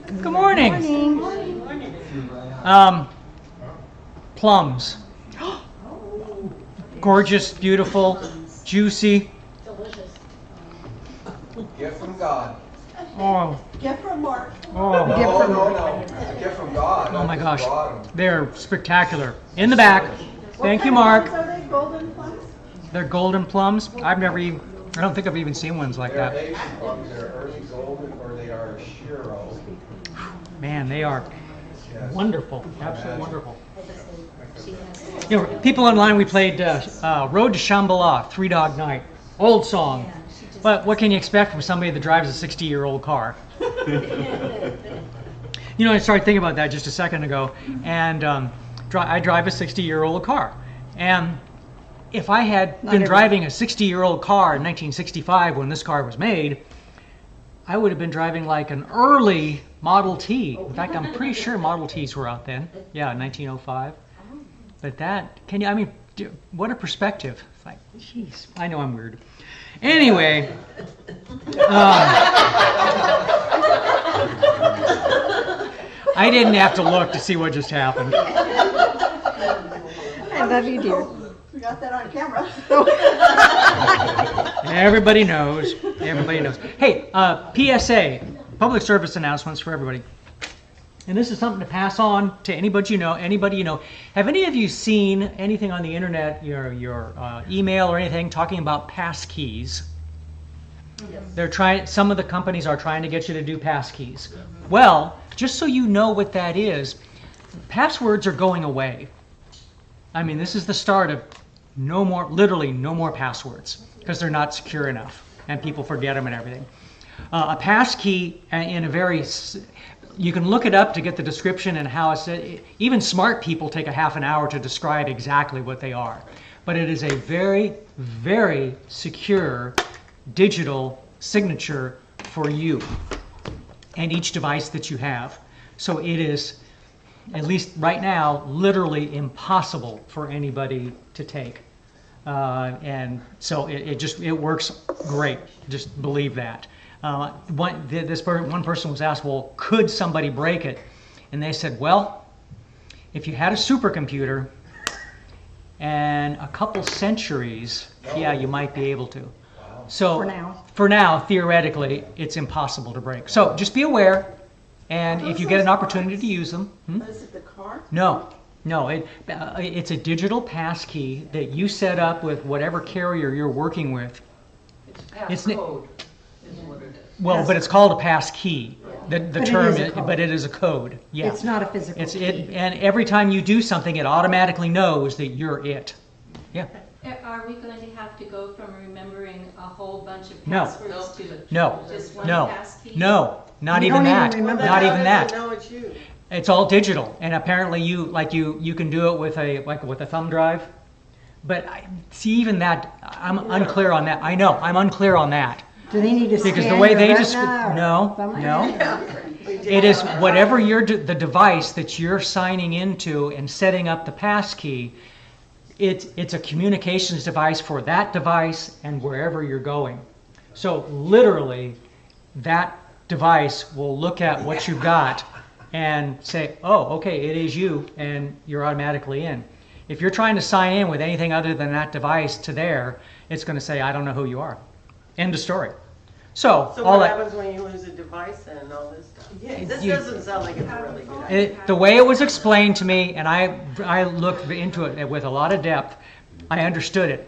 Good morning. Good morning. Plums. Gorgeous, beautiful, juicy. Delicious. Gift from God. Oh, Gift from Mark. oh, No, it's a gift from God. oh my I just gosh. brought 'em. They're spectacular. In the back. Thank you, Mark. Are they golden plums? They're golden plums. I don't think I've even seen ones like They're that. Asian plums. They're early golden or they are Shiro. Man, they are Yes. wonderful. Absolutely wonderful. You know, people online, we played Road to Shambhala, Three Dog Night. Old song. But what can you expect from somebody that drives a 60-year-old car? You know, I started thinking about that just a second ago, and I drive a 60-year-old car. And if I had been driving a 60-year-old car in 1965 when this car was made, I would have been driving like an early Model T. In fact, I'm pretty sure Model Ts were out then. Yeah, 1905. But what a perspective. It's like, jeez, I know I'm weird. Anyway, I didn't have to look to see what just happened. I love you, dear. We got that on camera. Everybody knows. Everybody knows. Hey, PSA, public service announcements for everybody. And this is something to pass on to anybody you know. Have any of you seen anything on the internet, your email or anything, talking about pass keys? Yes. Some of the companies are trying to get you to do pass keys. Well, just so you know what that is, passwords are going away. I mean, this is the start of literally no more passwords, because they're not secure enough and people forget them and everything. A pass key you can look it up to get the description and how it's, even smart people take a half an hour to describe exactly what they are. But it is a very, very secure digital signature for you and each device that you have. So it is, at least right now, literally impossible for anybody to take. And so it works great. Just believe that. One person was asked, well, could somebody break it? And they said, well, if you had a supercomputer and a couple centuries, yeah, you might be able to. Wow. So for now, theoretically, it's impossible to break. So just be aware, and if you get an opportunity to use them. Is it the car? No, it's a digital pass key that you set up with whatever carrier you're working with. It's a passcode is what it is. Well, but it's called a pass key. The But term, it is a code. but it is a code. Yeah. It's not a physical key. And every time you do something, it automatically knows that you're it. Yeah. Are we going to have to go from remembering a whole bunch of No. passwords to No. just one No. passkey? No. Not You even don't even that. remember Not that. even that. No, it's you. It's all digital, and apparently you can do it with a thumb drive. But see, even that, I'm unclear on that. I know, I'm unclear on that. Do they need to Because scan the way your they retina or no, something? it is whatever the device that you're signing into and setting up the pass key. It's a communications device for that device and wherever you're going. So literally, that device will look at what you've got and say, oh, okay, it is you, and you're automatically in. If you're trying to sign in with anything other than that device to there, it's going to say, I don't know who you are. End of story. So all what that, happens when you lose a device and all this stuff? This you- doesn't sound like it's a really good idea. the way it was explained to me, and I looked into it with a lot of depth, I understood it.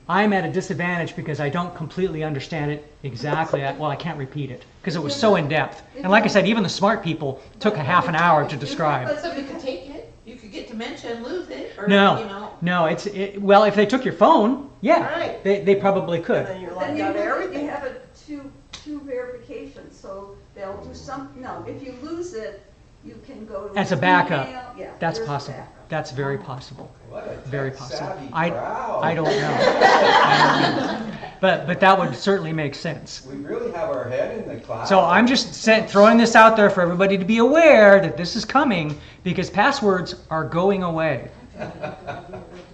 I'm at a disadvantage because I don't completely understand it exactly. Well, I can't repeat it because it was so in depth. And like I said, even the smart people took a half an hour to describe. But somebody could take it, you could get dementia and lose it, or, No, well, if they took your phone, yeah, Right. they probably And could. then you're Then locked you out of have everything. a two verification, so they'll do if you lose it, you can go to. As a backup, email. Yeah, that's there's a possible. backup. That's very possible. What a Very tech-savvy possible. crowd. I don't know. I don't know. But that would certainly make sense. We really have our head in the clouds. So I'm just throwing this out there for everybody to be aware that this is coming because passwords are going away.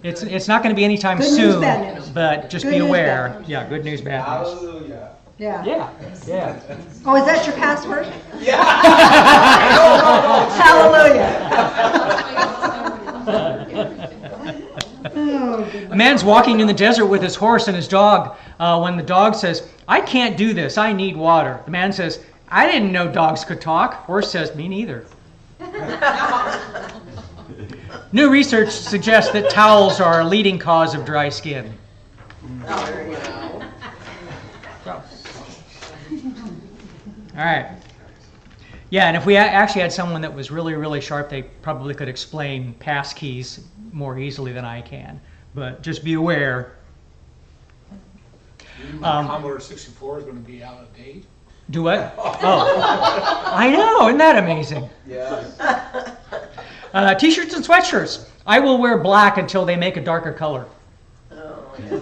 It's not going to be anytime Good news, soon, bad news. but just Good be news, aware. bad news. Yeah, good news, bad news. Hallelujah. Yeah. Yeah. Oh, is that your password? Yeah. Hallelujah. Oh, A man's walking in the desert with his horse and his dog. When the dog says, "I can't do this, I need water," the man says, "I didn't know dogs could talk." Horse says, "Me neither." New research suggests that towels are a leading cause of dry skin. Oh, there you go. All right. Yeah, and if we actually had someone that was really, really sharp, they probably could explain passkeys more easily than I can. But just be aware. Commodore 64 is going to be out of date. Do what? Oh, I know. Isn't that amazing? Yes. T-shirts and sweatshirts. I will wear black until they make a darker color. Oh, yeah.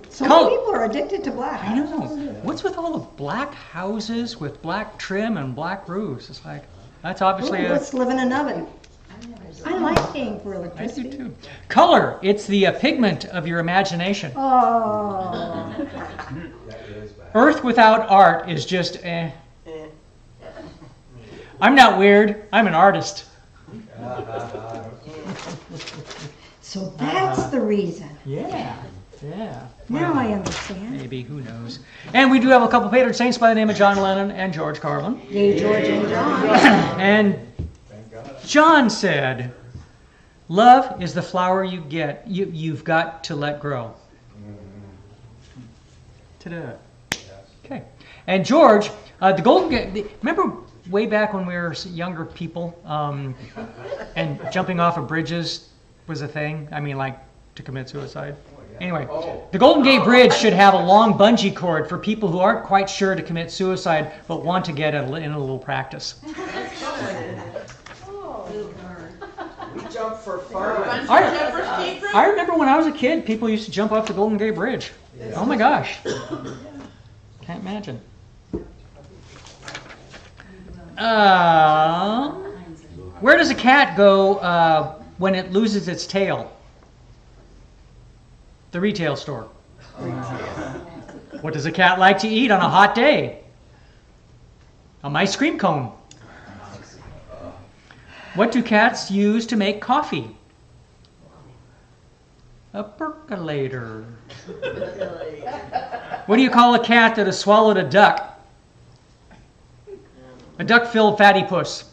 so many people are addicted to black. I know. What's with all the black houses with black trim and black roofs? It's like, that's obviously a... Let's live in an oven. I like paying for I do electricity. too. Color. It's the pigment of your imagination. Oh. That is bad. Earth without art is just eh. Eh. I'm not weird. I'm an artist. So that's the reason. Yeah. Now I understand. Maybe, who knows. And we do have a couple patron saints by the name of John Lennon and George Carlin. Yay, George and John. And Thank God. John said, "Love is the flower you've got to let grow." Ta-da. Okay. And George, the Golden Gate, remember way back when we were younger people, and jumping off of bridges was a thing? I mean, like, to commit suicide? Anyway, the Golden Gate Bridge should have a long bungee cord for people who aren't quite sure to commit suicide but want to get in a little practice. We jump for fun. I remember when I was a kid, people used to jump off the Golden Gate Bridge. Oh my gosh. Can't imagine. Where does a cat go when it loses its tail? The retail store. What does a cat like to eat on a hot day? An ice cream cone. What do cats use to make coffee? A percolator. What do you call a cat that has swallowed a duck? A duck-filled fatty puss.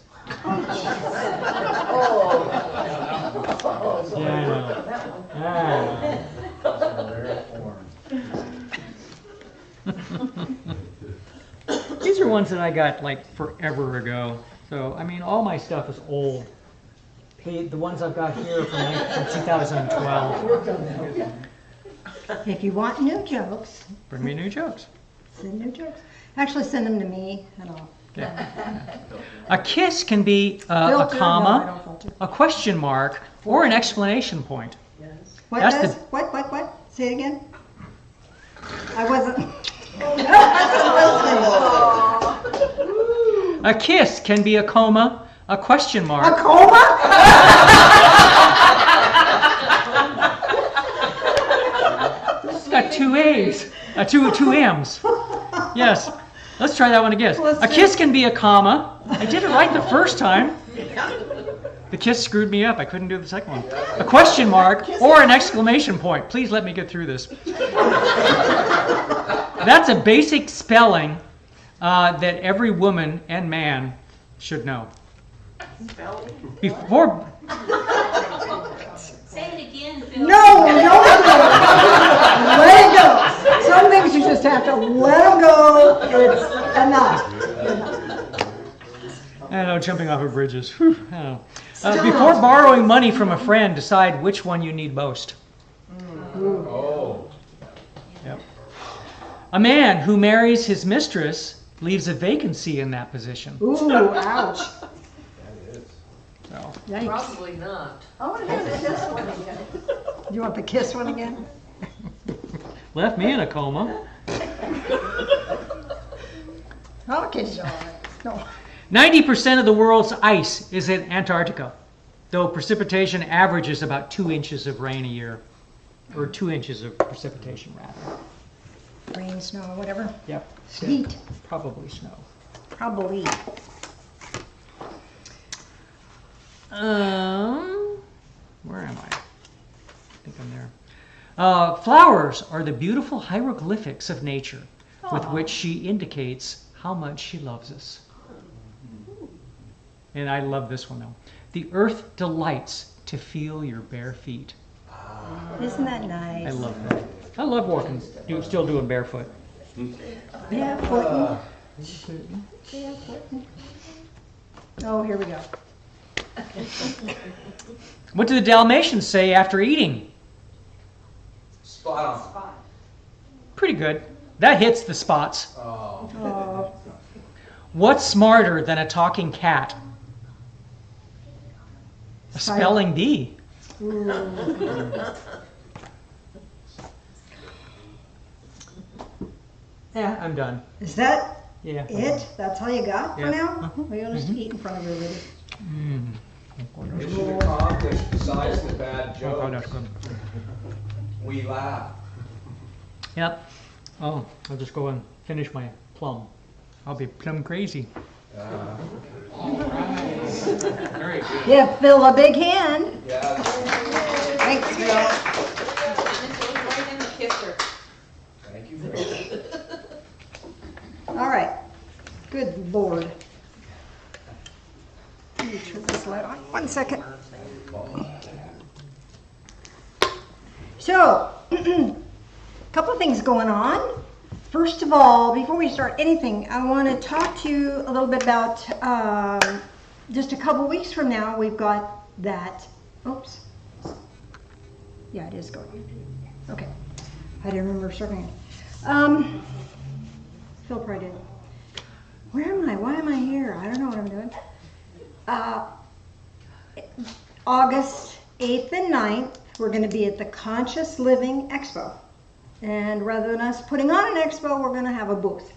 Yeah. These are ones that I got like forever ago. So, I mean, all my stuff is old. The ones I've got here from 2012. If you want new jokes, Bring me new jokes. send new jokes. Actually, send them to me and I'll A kiss can be a filter. No, I comma, don't filter. a question mark, or an exclamation point. What That's does? the- What? Say it again. I wasn't. A kiss can be a comma, a question A mark. coma? It's got two A's, two M's. Yes. Let's try that one again. A kiss can be a comma. I did it right the first time. The kiss screwed me up. I couldn't do the second one. A question mark or an exclamation point. Please let me get through this. That's a basic spelling that every woman and man should know. Before Say it again, Phil. No, let it go. Some things you just have to let them go. It's enough. I know, jumping off of bridges. Whew, I know. Before borrowing money from a friend, decide which one you need most. Oh. Yep. A man who marries his mistress leaves a vacancy in that position. Ooh, ouch. That is. So, Yikes. Probably not. I want to hear the kiss one again. You want the kiss one again? left me in a coma. Okay, no. 90% of the world's ice is in Antarctica, though precipitation averages about 2 inches of rain a year, or 2 inches of precipitation, rather. rain, snow, whatever. Yep. Sleet, Probably snow. probably. Where am I? I think I'm there. Flowers are the beautiful hieroglyphics of nature with which she indicates how much she loves us. And I love this one though. The earth delights to feel your bare feet. Isn't that nice? I love that. I love walking, still doing barefoot. Yeah, footing. Yeah, footing. Oh, here we go. What do the Dalmatians say after eating? Spot on. Pretty good. That hits the spots. Oh. Oh, What's smarter than a talking cat? A spelling bee. Yeah, I'm done. is that Yeah. it? That's all you got for Yeah. now? Well, you'll just eat in front of everybody. Mission accomplished, besides the bad Oh, that's jokes. good. We laugh. Yep. Oh, I'll just go and finish my plum. I'll be plum crazy. Very good. Yeah, Phil, a big hand. Yeah. Thanks, Phil. And it goes right in the kisser. Thank you, Phil. All right. Good Lord. Let me turn this light on. 1 second. So, a couple of things going on. First of all, before we start anything, I want to talk to you a little bit about just a couple weeks from now, we've got that. Oops. Yeah, it is going. Okay. I didn't remember circling it. Phil probably did. Where am I? Why am I here? I don't know what I'm doing. August 8th and 9th, we're going to be at the Conscious Living Expo. And rather than us putting on an expo, we're going to have a booth.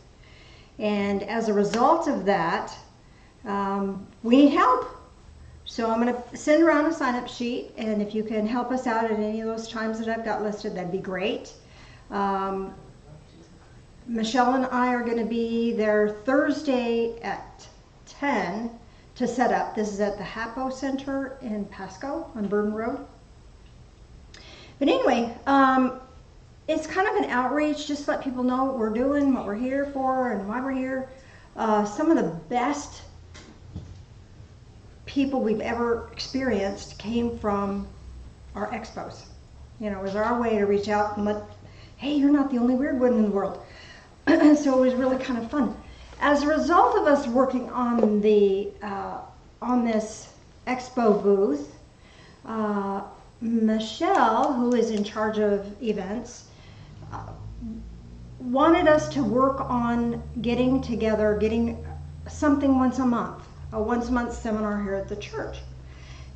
And as a result of that, we need help. So I'm going to send around a sign-up sheet, and if you can help us out at any of those times that I've got listed, that'd be great. Michelle and I are going to be there Thursday at 10 to set up. This is at the Hapo Center in Pasco on Burden Road. But anyway, it's kind of an outreach, just to let people know what we're doing, what we're here for, and why we're here. Some of the best people we've ever experienced came from our expos. You know, it was our way to reach out and let, hey, you're not the only weird one in the world. So it was really kind of fun. As a result of us working on the on this expo booth, Michelle, who is in charge of events, wanted us to work on getting together, getting something once a month, a once-a-month seminar here at the church.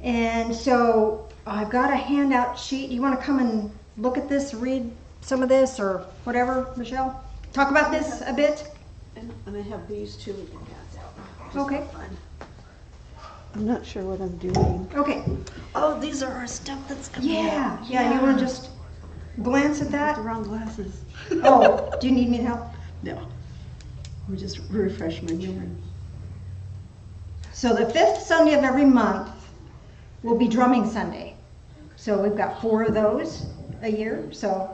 And so I've got a handout sheet. You want to come and look at this, read some of this or whatever, Michelle? Talk about this a bit? And I have these two hands out. Just Okay. for fun. I'm not sure what I'm doing. Okay. Oh, these are our stuff that's coming Yeah, out. yeah, you want to just glance at The that? wrong glasses. Oh, do you need me to help? No. We'll just refresh my memory. So the 5th Sunday of every month will be Drumming Sunday. So we've got 4 of those a year. So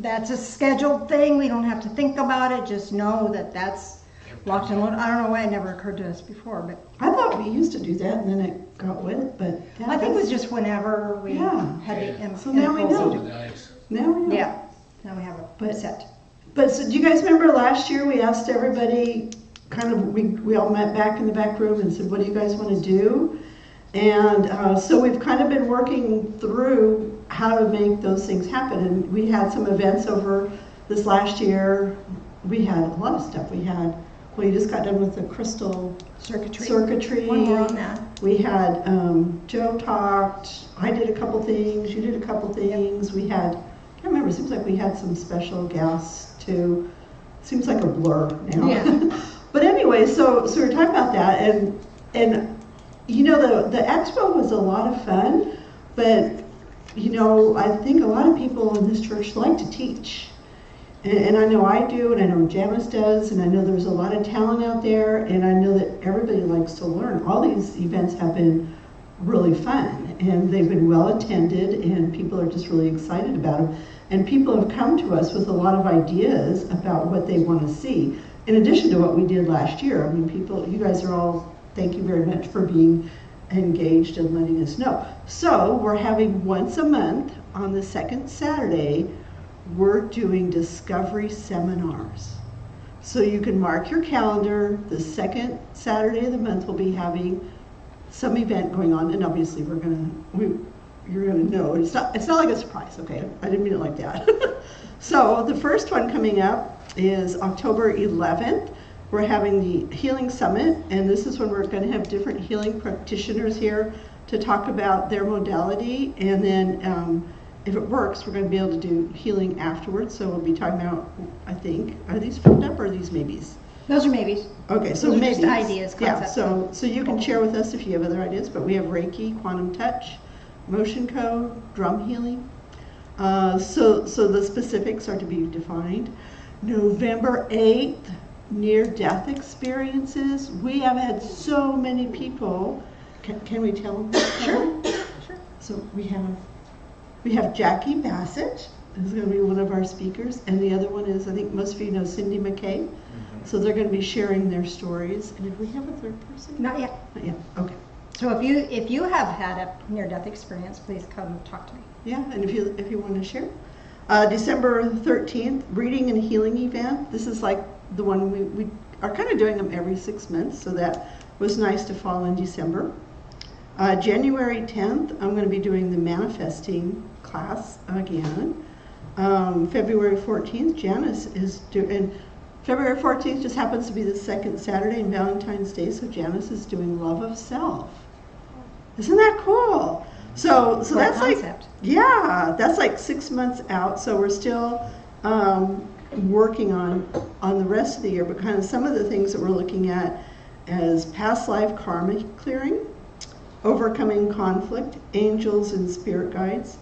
that's a scheduled thing. We don't have to think about it. Just know that that's locked and loaded. I don't know why it never occurred to us before, but I thought we used to do that and then it got wet, but. yeah, I think it was that's- just whenever we Yeah. had the So now we impulse to know. do it. Nice. Now we know. Yeah, now we have a But- set. But so do you guys remember last year we asked everybody, kind of, we all met back in the back room and said, what do you guys want to do? And so we've kind of been working through how to make those things happen. And we had some events over this last year. We had a lot of stuff. We had, well, you just got done with the crystal circuitry. One more on that. We had, Joe talked, I did a couple things, you did a couple things. We had, I can't remember, it seems like we had some special guests too. Seems like a blur now. Yeah. But anyway, so we were talking about that, and you know, the expo was a lot of fun, but you know, I think a lot of people in this church like to teach. And I know I do, and I know Janice does, and I know there's a lot of talent out there, and I know that everybody likes to learn. All these events have been really fun, and they've been well attended, and people are just really excited about them. And people have come to us with a lot of ideas about what they want to see, in addition to what we did last year. I mean, people, you guys are all, thank you very much for being engaged and letting us know. So we're having once a month on the second Saturday, we're doing discovery seminars. So you can mark your calendar. The second Saturday of the month we'll be having some event going on, and obviously you're gonna know. It's not like a surprise, okay? I didn't mean it like that. So the first one coming up is October 11th. We're having the Healing Summit, and this is when we're going to have different healing practitioners here to talk about their modality, and then if it works, we're going to be able to do healing afterwards. So we'll be talking about, I think, are these filled up or are these maybes? Those are maybes. Okay, so Those are maybes. just ideas, Yeah, concepts. so you can share with us if you have other ideas, but we have Reiki, quantum touch, motion code, drum healing. So the specifics are to be defined. November 8th, near-death experiences. We have had so many people. Can we tell them? Sure. So we have Jackie Bassett, who's going to be one of our speakers, and the other one is, I think most of you know, Cindy McKay. So they're going to be sharing their stories. And did we have a third person? Not yet. Not yet. Okay. So if you have had a near-death experience, please come talk to me. Yeah, and if you want to share. December 13th, reading and healing event. This is like the one we are kind of doing them every 6 months, so that was nice to fall in December. January 10th, I'm going to be doing the manifesting class again. February 14th, Janice is doing, February 14th just happens to be the second Saturday in Valentine's Day, so Janice is doing Love of Self. Isn't that cool? So that's concept. like, yeah, that's like 6 months out, so we're still working on the rest of the year, but kind of some of the things that we're looking at as past life karma clearing, overcoming conflict, angels and spirit guides,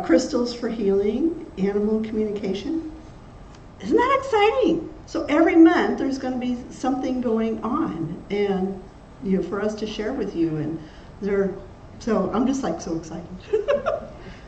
crystals for healing, animal communication. Isn't that exciting? So every month there's going to be something going on, and for us to share with you, and so I'm just like so excited.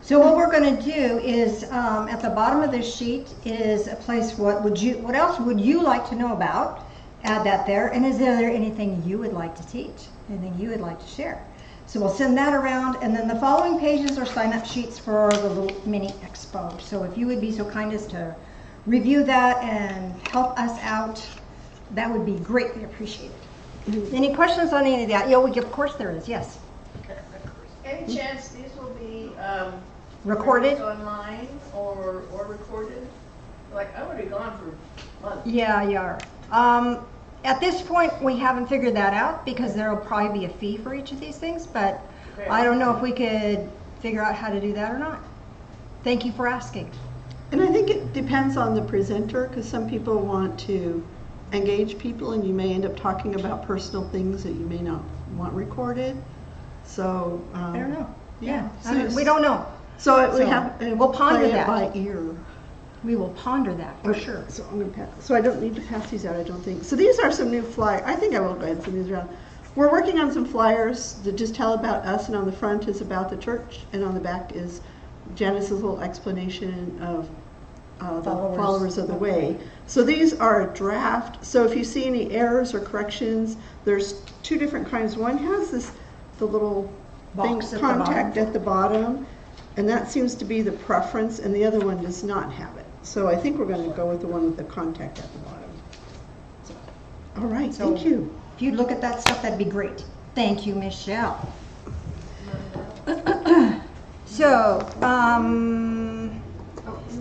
So what we're going to do is at the bottom of this sheet is a place. What else would you like to know about? Add that there. And is there anything you would like to teach? Anything you would like to share? So we'll send that around, and then the following pages are sign-up sheets for the little mini expo. So if you would be so kind as to review that and help us out, that would be greatly appreciated. Any questions on any of that? Yeah, of course there is. Yes. Any chance these will be Recorded? released online or recorded? Like, I would be gone for months. Yeah, you are. At this point, we haven't figured that out because there will probably be a fee for each of these things, but Okay. I don't know if we could figure out how to do that or not. Thank you for asking. And I think it depends on the presenter, because some people want to engage people, and you may end up talking about personal things that you may not want recorded. So I don't know. Yeah. We don't know. So we So, have we'll ponder play it that. by ear. We will ponder that for Okay, sure. So I'm gonna pass. So I don't need to pass these out, I don't think. So these are some new flyers. I think I will go ahead and send these around. We're working on some flyers that just tell about us, and on the front is about the church, and on the back is Janice's little explanation of the followers of the way. So these are a draft. So if you see any errors or corrections, there's two different kinds. One has the little Box thing, at the contact bottom. at the bottom, and that seems to be the preference, and the other one does not have it. So I think we're going to go with the one with the contact at the bottom. So, all right, So- thank you. If you'd look at that stuff, that'd be great. Thank you, Michelle. So,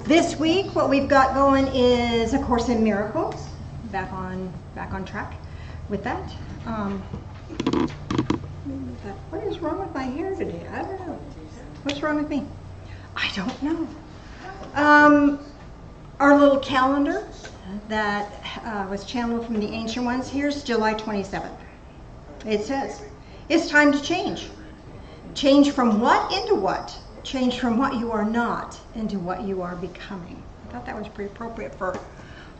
this week, what we've got going is A Course in Miracles. Back on track with that. What is wrong with my hair today? I don't know. What's wrong with me? I don't know. Our little calendar that was channeled from the ancient ones. Here's July 27th. It says, it's time to change. Change from what into what? Change from what you are not into what you are becoming. I thought that was pretty appropriate for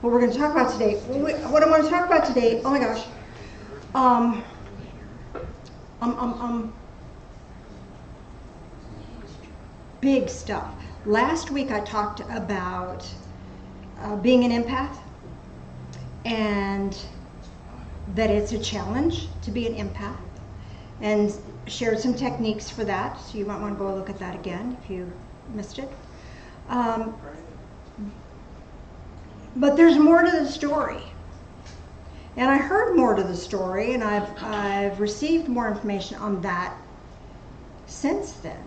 what we're going to talk about today. What I want to talk about today, oh my gosh, big stuff. Last week I talked about being an empath and that it's a challenge to be an empath, and shared some techniques for that, so you might want to go look at that again if you missed it. But there's more to the story. And I heard more to the story, and I've received more information on that since then.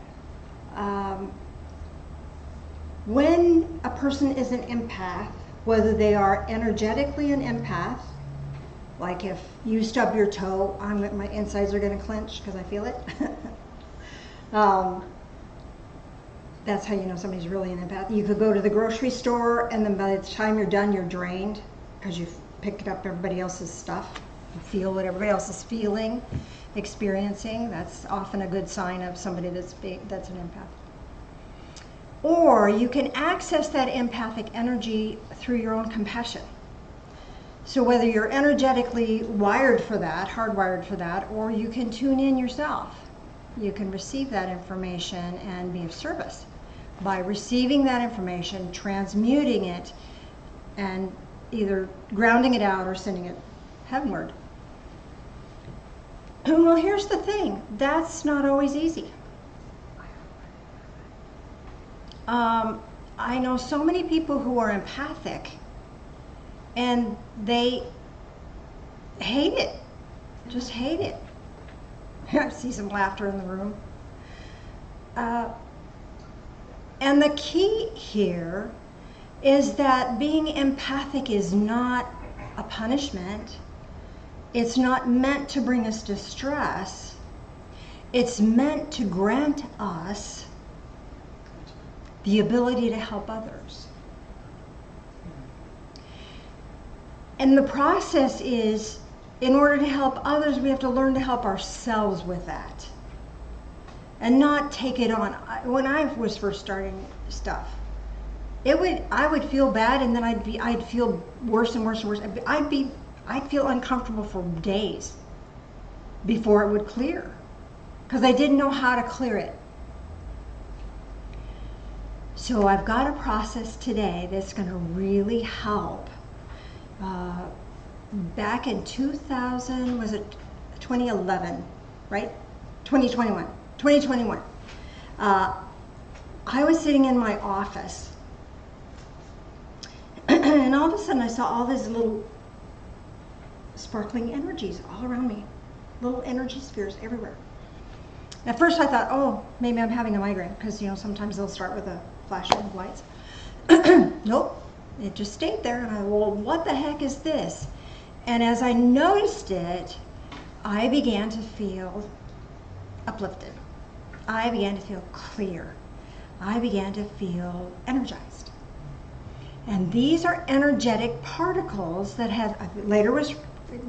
When a person is an empath, whether they are energetically an empath, like if you stub your toe, my insides are going to clench because I feel it. That's how you know somebody's really an empath. You could go to the grocery store, and then by the time you're done, you're drained because you've picked up everybody else's stuff. You feel what everybody else is feeling, experiencing. That's often a good sign of somebody that's an empath. Or you can access that empathic energy through your own compassion. So whether you're energetically wired for that, hardwired for that, or you can tune in yourself, you can receive that information and be of service by receiving that information, transmuting it, and either grounding it out or sending it heavenward. Well, here's the thing, that's not always easy. I know so many people who are empathic and they hate it, just hate it. I see some laughter in the room. And the key here is that being empathic is not a punishment. It's not meant to bring us distress. It's meant to grant us the ability to help others. And the process is, in order to help others, we have to learn to help ourselves with that. And not take it on. When I was first starting stuff, I would feel bad, and then I'd feel worse and worse and worse. I'd feel uncomfortable for days before it would clear, because I didn't know how to clear it. So I've got a process today that's going to really help. Back in 2000, was it 2011, right? 2021. I was sitting in my office, and all of a sudden I saw all these little sparkling energies all around me, little energy spheres everywhere. At first I thought, oh, maybe I'm having a migraine, because sometimes they'll start with a flashing of lights. Nope, it just stayed there, and well, what the heck is this? And as I noticed it, I began to feel uplifted. I began to feel clear. I began to feel energized. And these are energetic particles that later was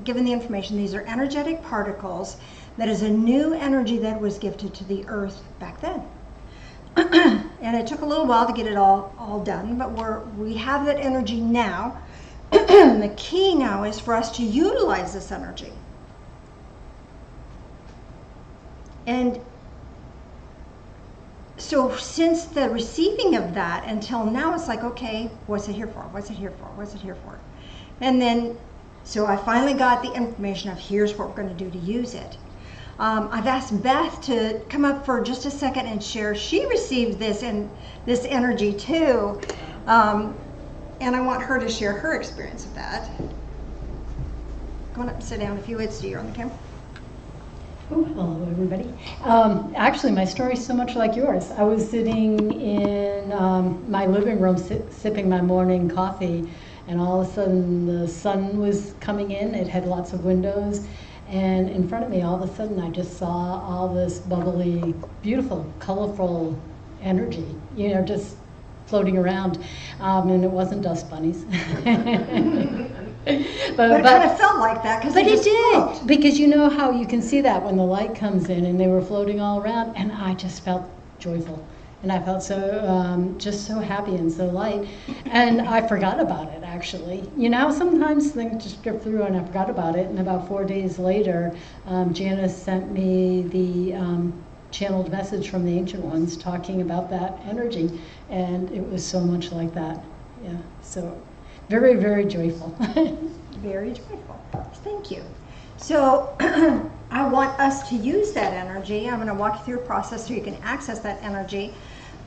given the information, these are energetic particles that is a new energy that was gifted to the earth back then. And it took a little while to get it all done, but we have that energy now. The key now is for us to utilize this energy. And so since the receiving of that until now, it's like, okay, what's it here for? What's it here for? What's it here for? And then, so I finally got the information of here's what we're going to do to use it. I've asked Beth to come up for just a second and share. She received this energy too, and I want her to share her experience of that. Go on up and sit down if you would, so you're on the camera. Oh, hello everybody. Actually, my story is so much like yours. I was sitting in my living room sipping my morning coffee, and all of a sudden the sun was coming in. It had lots of windows, and in front of me all of a sudden I just saw all this bubbly, beautiful, colorful energy, just floating around, and it wasn't dust bunnies. But it kind of felt like that, because it did, because you know how you can see that when the light comes in, and they were floating all around, and I just felt joyful. And I felt so, just so happy and so light. And I forgot about it, actually. You know, sometimes things just drip through and I forgot about it. And about 4 days later, Janice sent me the channeled message from the Ancient Ones talking about that energy. And it was so much like that. Yeah, so very, very joyful. Very joyful. Thank you. So I want us to use that energy. I'm going to walk you through a process so you can access that energy.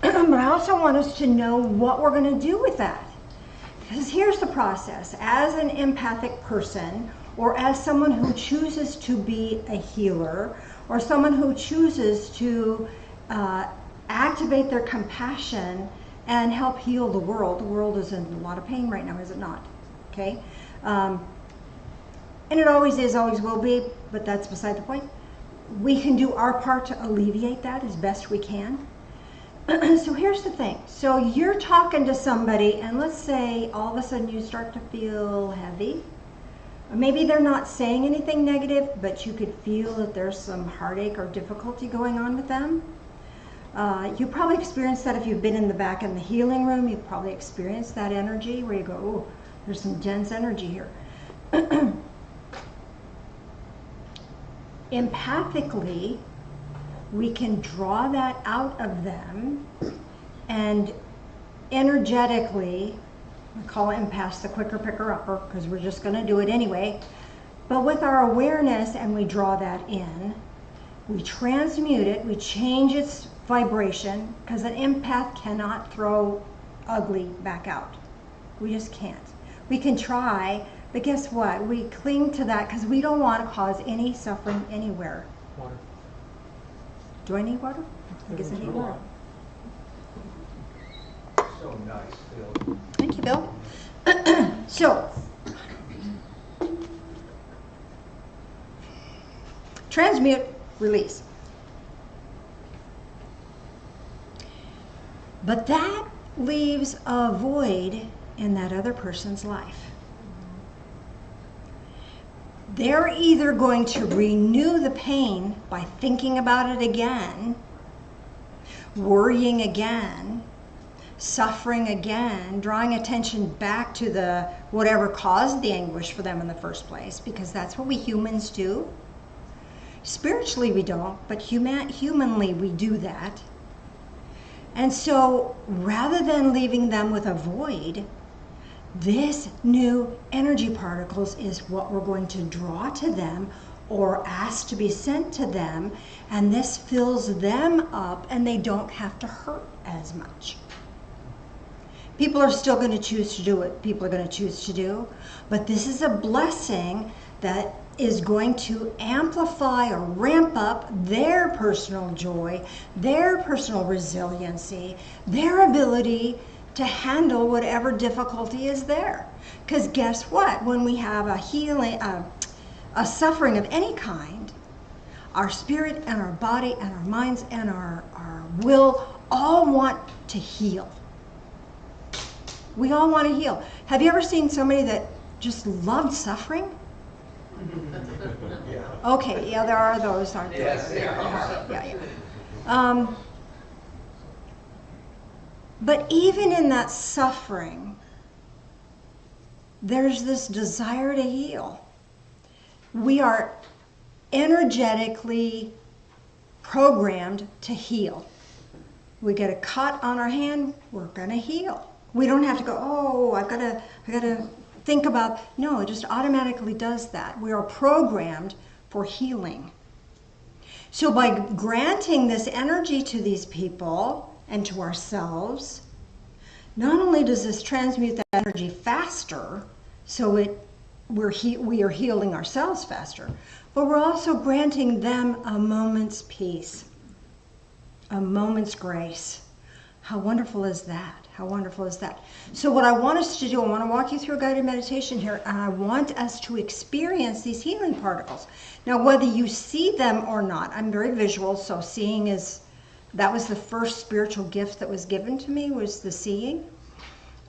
But I also want us to know what we're going to do with that. Because here's the process. As an empathic person, or as someone who chooses to be a healer, or someone who chooses to activate their compassion and help heal the world is in a lot of pain right now, is it not? Okay? And it always is, always will be, but that's beside the point. We can do our part to alleviate that as best we can. So here's the thing. So you're talking to somebody, and let's say all of a sudden you start to feel heavy. Maybe they're not saying anything negative, but you could feel that there's some heartache or difficulty going on with them. You probably experienced that if you've been in the back in the healing room. You've probably experienced that energy where you go, oh, there's some dense energy here. Empathically, we can draw that out of them, and energetically, we call empaths the quicker picker upper because we're just going to do it anyway. But with our awareness, and we draw that in, we transmute it, we change its vibration, because an empath cannot throw ugly back out. We just can't. We can try, but guess what? We cling to that because we don't want to cause any suffering anywhere. Water. Do I need water? I guess I need water. So nice, Phil. Thank you, Bill. So, transmute, release. But that leaves a void in that other person's life. They're either going to renew the pain by thinking about it again, worrying again, suffering again, drawing attention back to the whatever caused the anguish for them in the first place, because that's what we humans do. Spiritually we don't, but humanly we do that. And so rather than leaving them with a void, this new energy particles is what we're going to draw to them or ask to be sent to them, and this fills them up and they don't have to hurt as much. People are still going to choose to do what people are going to choose to do, but this is a blessing that is going to amplify or ramp up their personal joy, their personal resiliency, their ability to handle whatever difficulty is there. Because guess what? When we have a healing, a suffering of any kind, our spirit and our body and our minds and our will all want to heal. We all want to heal. Have you ever seen somebody that just loved suffering? Yeah. Okay, yeah, there are those, aren't there? Yes, there are. Yeah. But even in that suffering, there's this desire to heal. We are energetically programmed to heal. We get a cut on our hand, we're gonna heal. We don't have to go, oh, I gotta think about, no, it just automatically does that. We are programmed for healing. So by granting this energy to these people and to ourselves, not only does this transmute that energy faster, so we are healing ourselves faster, but we're also granting them a moment's peace, a moment's grace. How wonderful is that? How wonderful is that? So what I want us to do, I want to walk you through a guided meditation here, and I want us to experience these healing particles. Now, whether you see them or not, I'm very visual, so seeing is, that was the first spiritual gift that was given to me, was the seeing.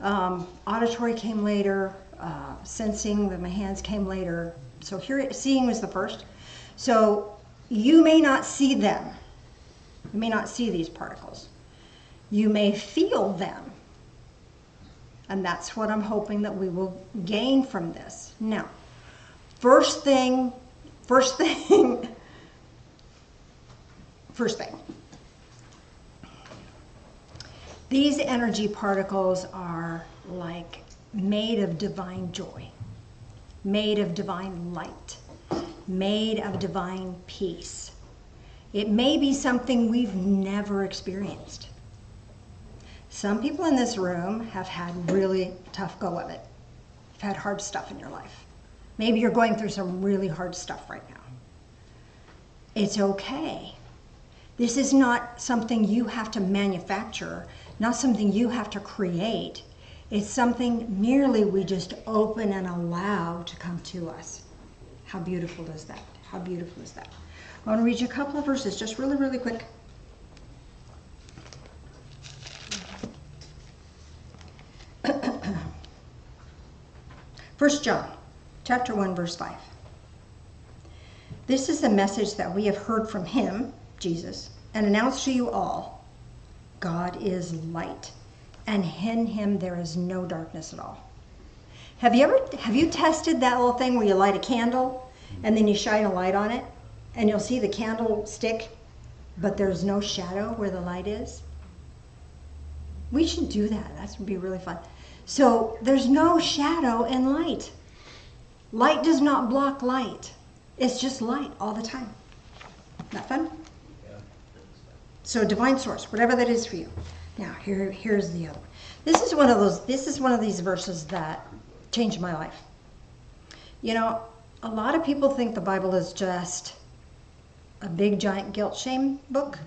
Auditory came later, sensing with my hands came later. So here, seeing was the first. So you may not see them. You may not see these particles. You may feel them. And that's what I'm hoping that we will gain from this. Now, first thing. These energy particles are like made of divine joy, made of divine light, made of divine peace. It may be something we've never experienced. Some people in this room have had really tough go of it. You've had hard stuff in your life. Maybe you're going through some really hard stuff right now. It's okay. This is not something you have to manufacture, not something you have to create. It's something merely we just open and allow to come to us. How beautiful is that? How beautiful is that? I want to read you a couple of verses, just really, really quick. First John, chapter 1, verse 5. This is the message that we have heard from him, Jesus, and announced to you all. God is light, and in him there is no darkness at all. Have you tested that little thing where you light a candle and then you shine a light on it and you'll see the candle stick, but there's no shadow where the light is? We should do that. That would be really fun. So there's no shadow in light. Light does not block light. It's just light all the time. Not fun? Yeah. So divine source, whatever that is for you. Now here's the other one. This is one of these verses that changed my life. You know, a lot of people think the Bible is just a big giant guilt shame book.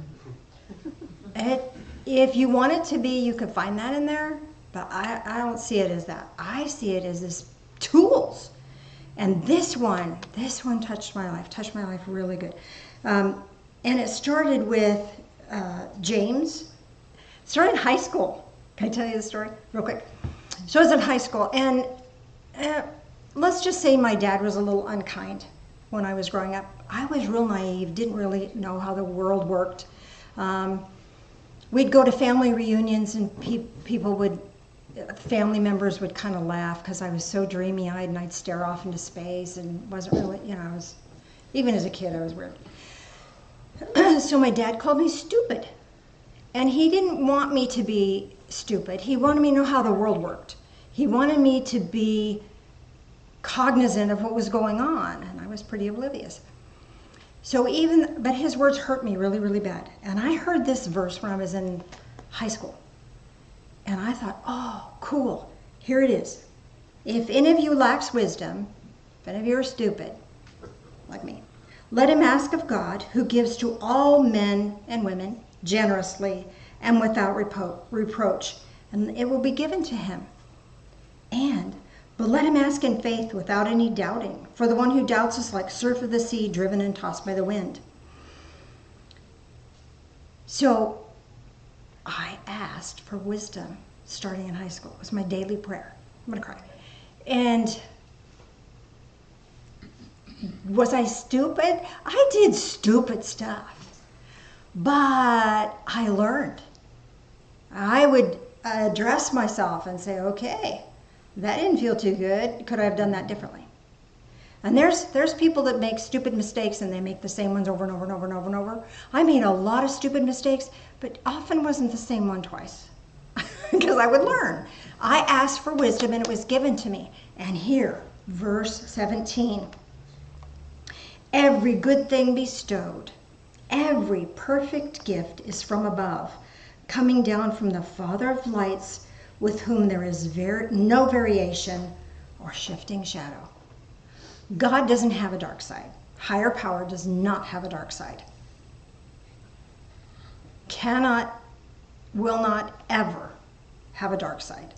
If you want it to be, you could find that in there, but I don't see it as that. I see it as this tools. And this one touched my life really good. And it started with James. It started in high school. Can I tell you the story real quick? So I was in high school, and let's just say my dad was a little unkind when I was growing up. I was real naive, didn't really know how the world worked. We'd go to family reunions, and family members would kind of laugh because I was so dreamy-eyed and I'd stare off into space and wasn't really, even as a kid I was weird. So my dad called me stupid. And he didn't want me to be stupid. He wanted me to know how the world worked. He wanted me to be cognizant of what was going on, and I was pretty oblivious. But his words hurt me really, really bad. And I heard this verse when I was in high school. And I thought, oh, cool, here it is. If any of you lacks wisdom, if any of you are stupid, like me, let him ask of God, who gives to all men and women generously and without reproach, and it will be given to him. But let him ask in faith without any doubting, for the one who doubts is like surf of the sea, driven and tossed by the wind. So I asked for wisdom starting in high school. It was my daily prayer. I'm gonna cry. And was I stupid? I did stupid stuff, but I learned. I would address myself and say, okay, that didn't feel too good. Could I have done that differently? And there's people that make stupid mistakes and they make the same ones over and over and over and over and over. I made a lot of stupid mistakes, but often wasn't the same one twice because I would learn. I asked for wisdom and it was given to me. And here, verse 17, every good thing bestowed, every perfect gift is from above, coming down from the Father of lights, with whom there is no variation or shifting shadow. God doesn't have a dark side. Higher power does not have a dark side. Cannot, will not ever have a dark side.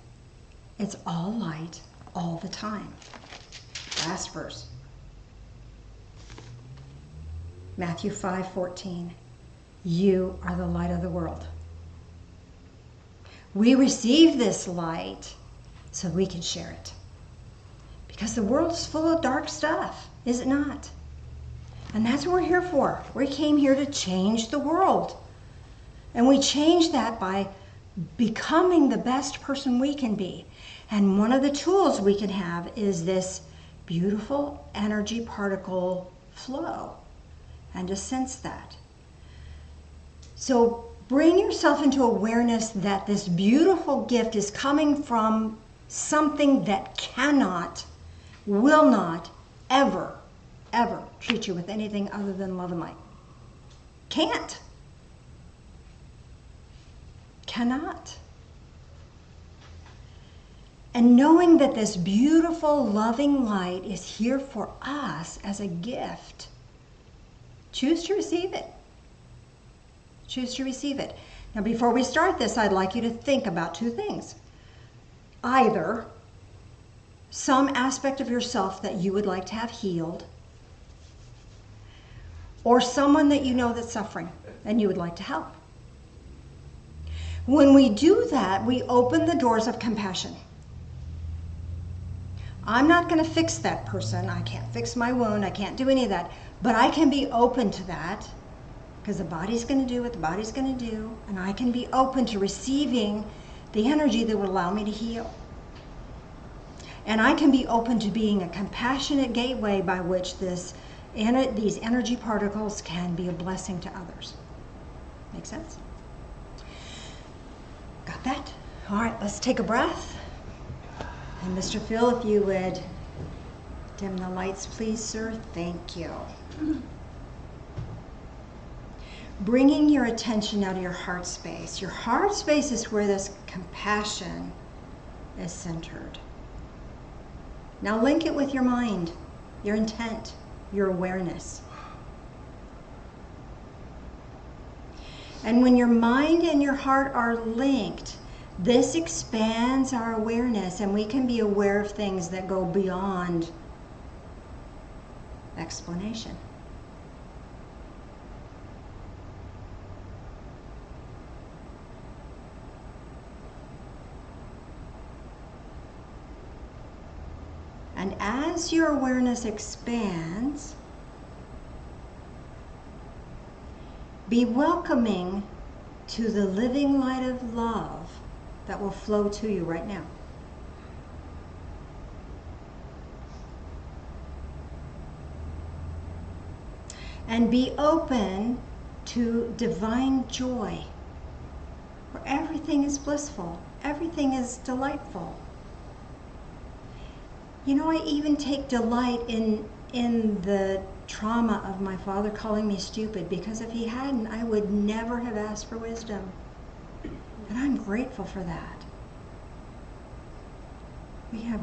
It's all light all the time. Last verse. Matthew 5:14. You are the light of the world. We receive this light so we can share it. Because the world's full of dark stuff, is it not? And that's what we're here for. We came here to change the world. And we change that by becoming the best person we can be. And one of the tools we can have is this beautiful energy particle flow, and to sense that. So bring yourself into awareness that this beautiful gift is coming from something that cannot, will not, ever, ever treat you with anything other than love and light. Can't. Cannot. And knowing that this beautiful, loving light is here for us as a gift, choose to receive it. Choose to receive it. Now, before we start this, I'd like you to think about two things. Either some aspect of yourself that you would like to have healed, or someone that you know that's suffering and you would like to help. When we do that, we open the doors of compassion. I'm not going to fix that person. I can't fix my wound. I can't do any of that. But I can be open to that because the body's going to do what the body's going to do. And I can be open to receiving the energy that would allow me to heal. And I can be open to being a compassionate gateway by which these energy particles can be a blessing to others. Make sense? Got that? All right, let's take a breath. And Mr. Phil, if you would dim the lights, please, sir. Thank you. Bringing your attention now to your heart space. Your heart space is where this compassion is centered. Now link it with your mind, your intent, your awareness. And when your mind and your heart are linked, this expands our awareness, and we can be aware of things that go beyond explanation. And as your awareness expands, be welcoming to the living light of love that will flow to you right now. And be open to divine joy, where everything is blissful, everything is delightful. You know, I even take delight in the trauma of my father calling me stupid, because if he hadn't, I would never have asked for wisdom. And I'm grateful for that. We have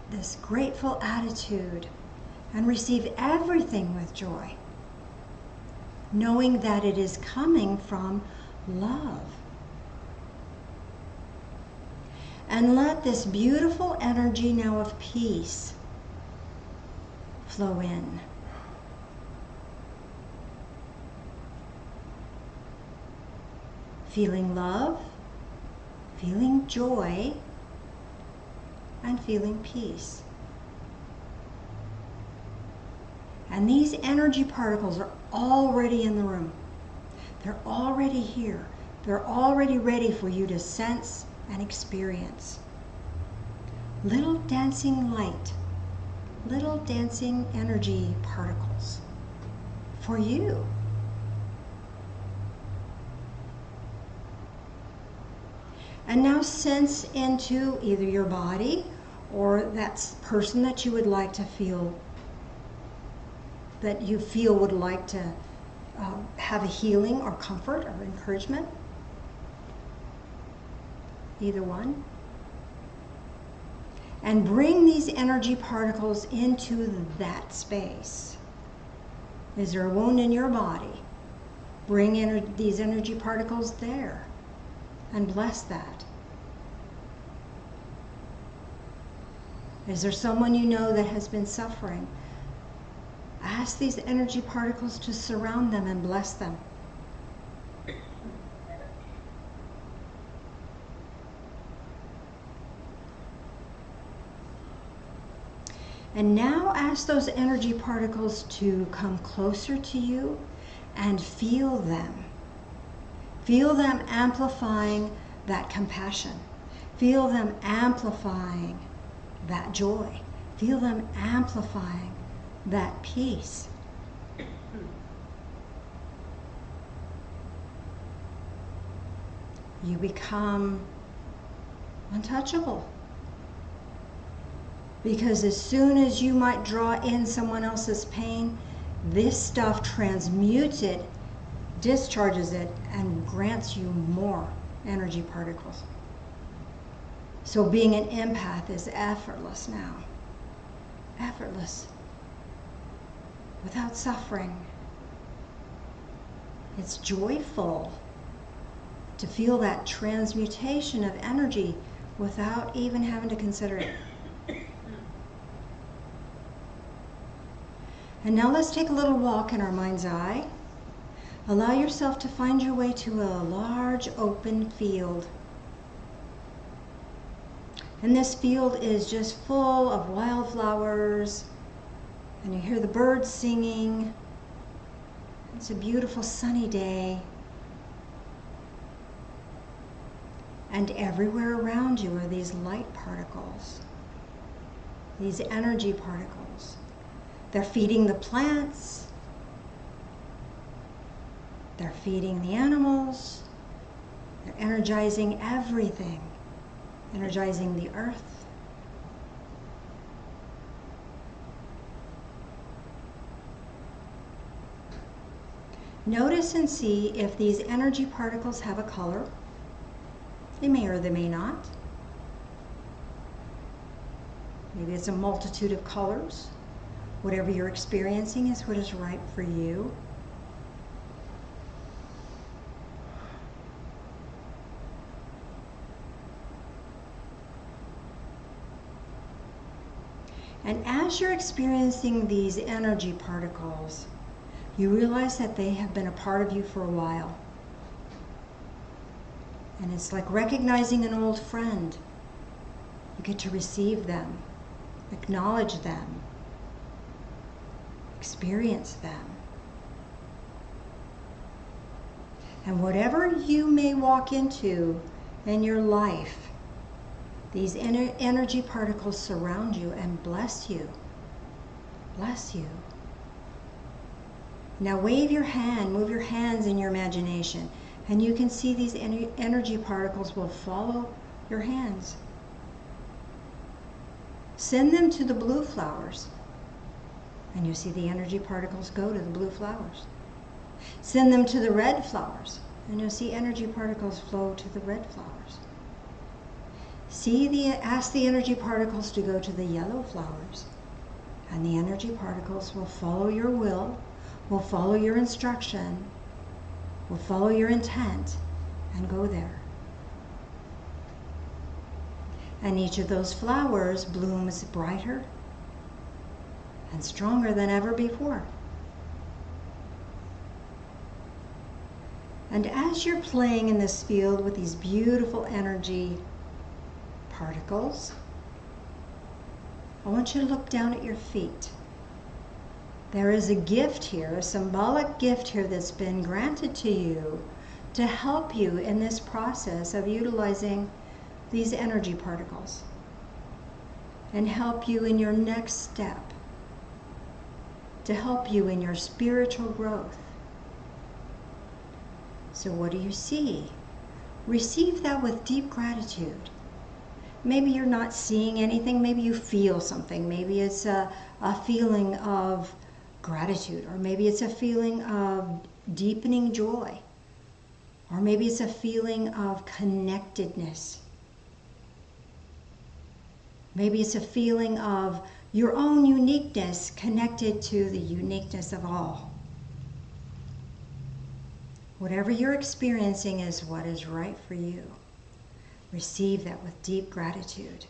this grateful attitude and receive everything with joy, knowing that it is coming from love. And let this beautiful energy now of peace flow in. Feeling love, feeling joy, and feeling peace. And these energy particles are already in the room. They're already here. They're already ready for you to sense and experience. Little dancing light, little dancing energy particles for you. And now sense into either your body or that person that you would like to feel, that you feel would like to have a healing or comfort or encouragement. Either one. And bring these energy particles into that space. Is there a wound in your body? Bring these energy particles there and bless that. Is there someone you know that has been suffering? Ask these energy particles to surround them and bless them. And now ask those energy particles to come closer to you and feel them. Feel them amplifying that compassion. Feel them amplifying that joy. Feel them amplifying that peace. You become untouchable. Because as soon as you might draw in someone else's pain, this stuff transmutes it, discharges it, and grants you more energy particles. So being an empath is effortless now. Effortless. Without suffering. It's joyful to feel that transmutation of energy without even having to consider it. And now let's take a little walk in our mind's eye. Allow yourself to find your way to a large open field. And this field is just full of wildflowers, and you hear the birds singing. It's a beautiful sunny day. And everywhere around you are these light particles, these energy particles. They're feeding the plants, they're feeding the animals, they're energizing everything, energizing the earth. Notice and see if these energy particles have a color. They may or they may not. Maybe it's a multitude of colors. Whatever you're experiencing is what is right for you. And as you're experiencing these energy particles, you realize that they have been a part of you for a while. And it's like recognizing an old friend. You get to receive them, acknowledge them, experience them. And whatever you may walk into in your life, these energy particles surround you and bless you. Bless you. Now wave your hand, move your hands in your imagination, and you can see these energy particles will follow your hands. Send them to the blue flowers, and you see the energy particles go to the blue flowers. Send them to the red flowers, and you'll see energy particles flow to the red flowers. Ask the energy particles to go to the yellow flowers, and the energy particles will follow your will, will follow your instruction, will follow your intent, and go there. And each of those flowers blooms brighter and stronger than ever before. And as you're playing in this field with these beautiful energy particles, I want you to look down at your feet. There is a gift here, a symbolic gift here that's been granted to you to help you in this process of utilizing these energy particles and help you in your next step, to help you in your spiritual growth. So what do you see? Receive that with deep gratitude. Maybe you're not seeing anything, maybe you feel something. Maybe it's a feeling of gratitude, or maybe it's a feeling of deepening joy, or maybe it's a feeling of connectedness. Maybe it's a feeling of your own uniqueness connected to the uniqueness of all. Whatever you're experiencing is what is right for you. Receive that with deep gratitude.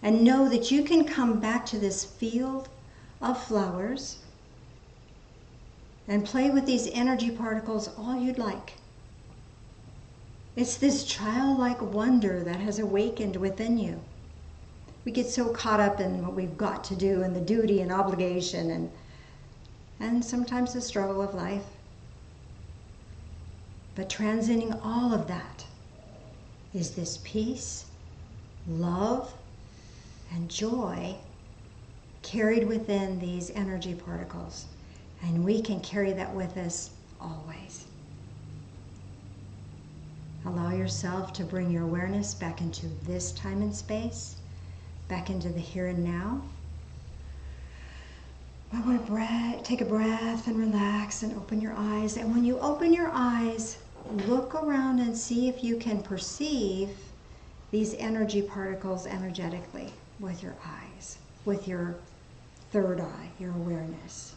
And know that you can come back to this field of flowers and play with these energy particles all you'd like. It's this childlike wonder that has awakened within you. We get so caught up in what we've got to do and the duty and obligation and sometimes the struggle of life. But transcending all of that is this peace, love, and joy carried within these energy particles. And we can carry that with us always. Allow yourself to bring your awareness back into this time and space, back into the here and now. I want to take a breath and relax and open your eyes. And when you open your eyes, look around and see if you can perceive these energy particles energetically with your eyes, with your third eye, your awareness.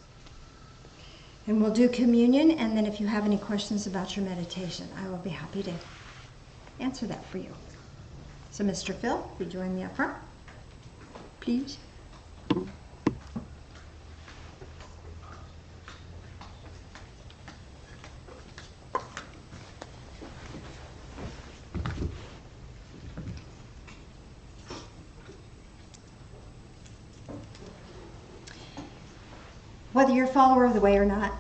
And we'll do communion, and then if you have any questions about your meditation, I will be happy to answer that for you. So Mr. Phil, if you join me up front, please. Whether you're a follower of the way or not,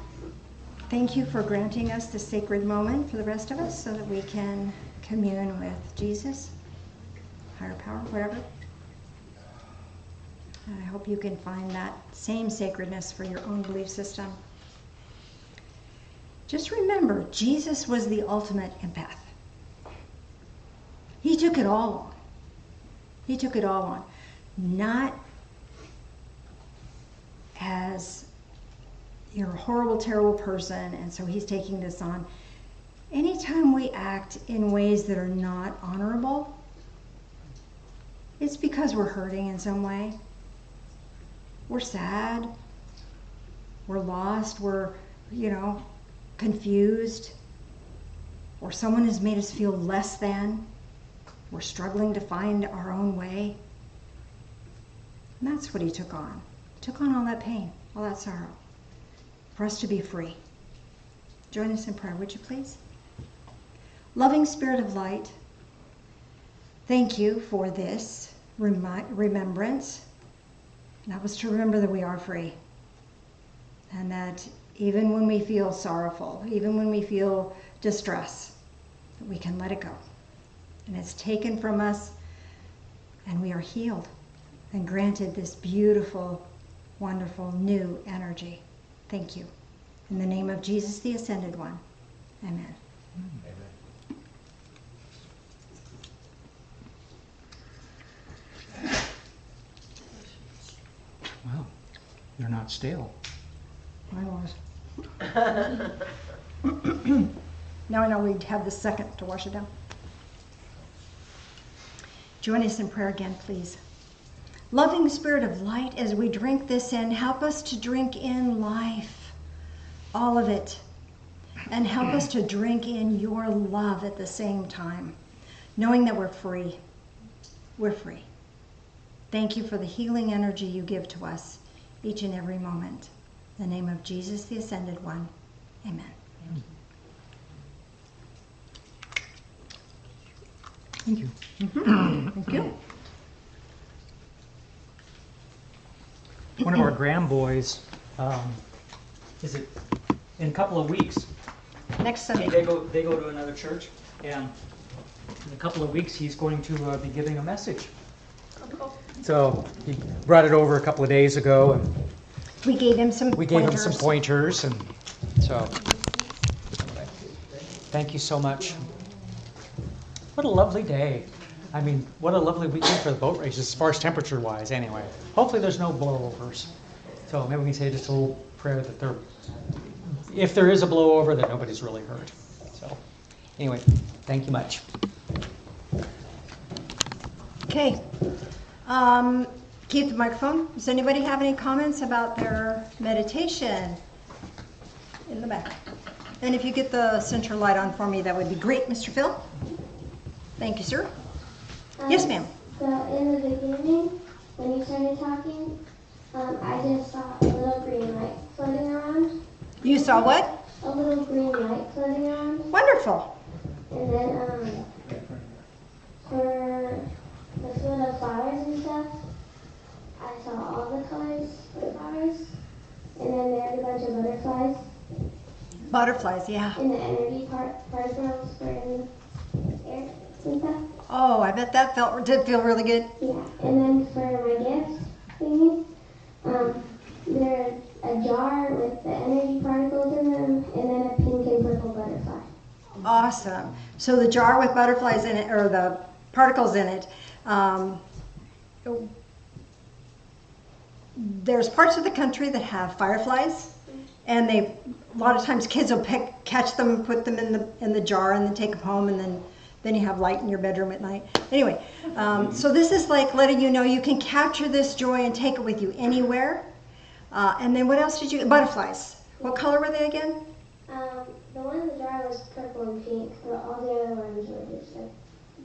thank you for granting us this sacred moment for the rest of us so that we can commune with Jesus, higher power, whatever. And I hope you can find that same sacredness for your own belief system. Just remember, Jesus was the ultimate empath. He took it all on. He took it all on. Not as you're a horrible, terrible person, and so he's taking this on. Anytime we act in ways that are not honorable, it's because we're hurting in some way. We're sad. We're lost. We're, confused. Or someone has made us feel less than. We're struggling to find our own way. And that's what he took on. He took on all that pain, all that sorrow, for us to be free. Join us in prayer, would you please? Loving Spirit of Light, thank you for this remembrance. That was to remember that we are free. And that even when we feel sorrowful, even when we feel distress, that we can let it go. And it's taken from us, and we are healed and granted this beautiful, wonderful new energy. Thank you. In the name of Jesus, the Ascended One. Amen. Wow, you're not stale. I was. Now I know we'd have the second to wash it down. Join us in prayer again, please. Loving Spirit of Light, as we drink this in, help us to drink in life, all of it, and help us to drink in your love at the same time, knowing that we're free. We're free. Thank you for the healing energy you give to us each and every moment. In the name of Jesus, the Ascended One. Amen. Thank you. Thank you. One of our Graham boys, is it in a couple of weeks? Next Sunday. They go to another church, and in a couple of weeks he's going to be giving a message. So he brought it over a couple of days ago, and We gave him some pointers, and so thank you so much. What a lovely day. I mean, what a lovely weekend for the boat races, as far as temperature-wise, anyway. Hopefully there's no blowovers. So maybe we can say just a little prayer that if there is a blowover, that nobody's really hurt. So anyway, thank you much. Okay. Keep the microphone. Does anybody have any comments about their meditation? In the back. And if you get the center light on for me, that would be great, Mr. Phil. Thank you, sir. Yes, ma'am. So in the beginning, when you started talking, I just saw a little green light floating around. You saw what? A little green light floating around. Wonderful. And then for the field of flowers and stuff, I saw all the colors of flowers. And then there's a bunch of butterflies. Butterflies, yeah. And the energy particles were in the air and stuff. Oh, I bet that did feel really good. Yeah, and then for my gifts thingy, there's a jar with the energy particles in them, and then a pink and purple butterfly. Awesome. So the jar with butterflies in it, or the particles in it, there's parts of the country that have fireflies, and a lot of times kids will catch them, put them in the jar, and then take them home, and then you have light in your bedroom at night. Anyway, so this is like letting you know you can capture this joy and take it with you anywhere. And then what else did you? Butterflies. What color were they again? The one in the jar was purple and pink, but all the other ones were just like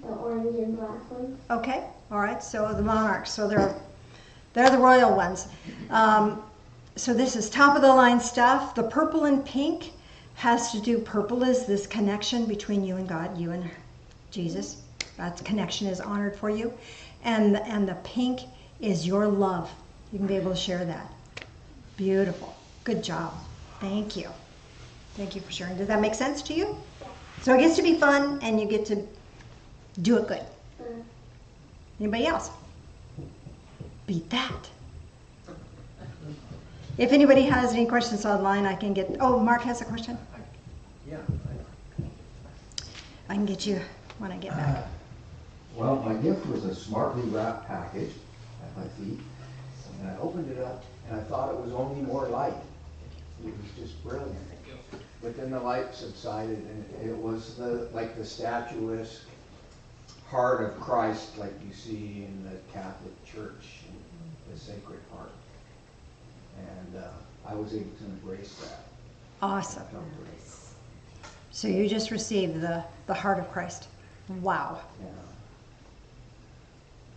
the orange and black ones. Okay. All right. So the monarchs. So they're the royal ones. So this is top of the line stuff. The purple and pink has to do. Purple is this connection between you and God, you and Jesus. That connection is honored for you, and the pink is your love. You can be able to share that. Beautiful. Good job. Thank you. Thank you for sharing. Does that make sense to you? So it gets to be fun, and you get to do it good. Anybody else? Beat that. If anybody has any questions online, I can get. Oh, Mark has a question. Yeah. I can get you when I get back. Well, my gift was a smartly wrapped package at my feet, and I opened it up, and I thought it was only more light. It was just brilliant. But then the light subsided, and it was like the statuesque heart of Christ, like you see in the Catholic Church, the Sacred Heart. And I was able to embrace that. Awesome. So you just received the heart of Christ. Wow.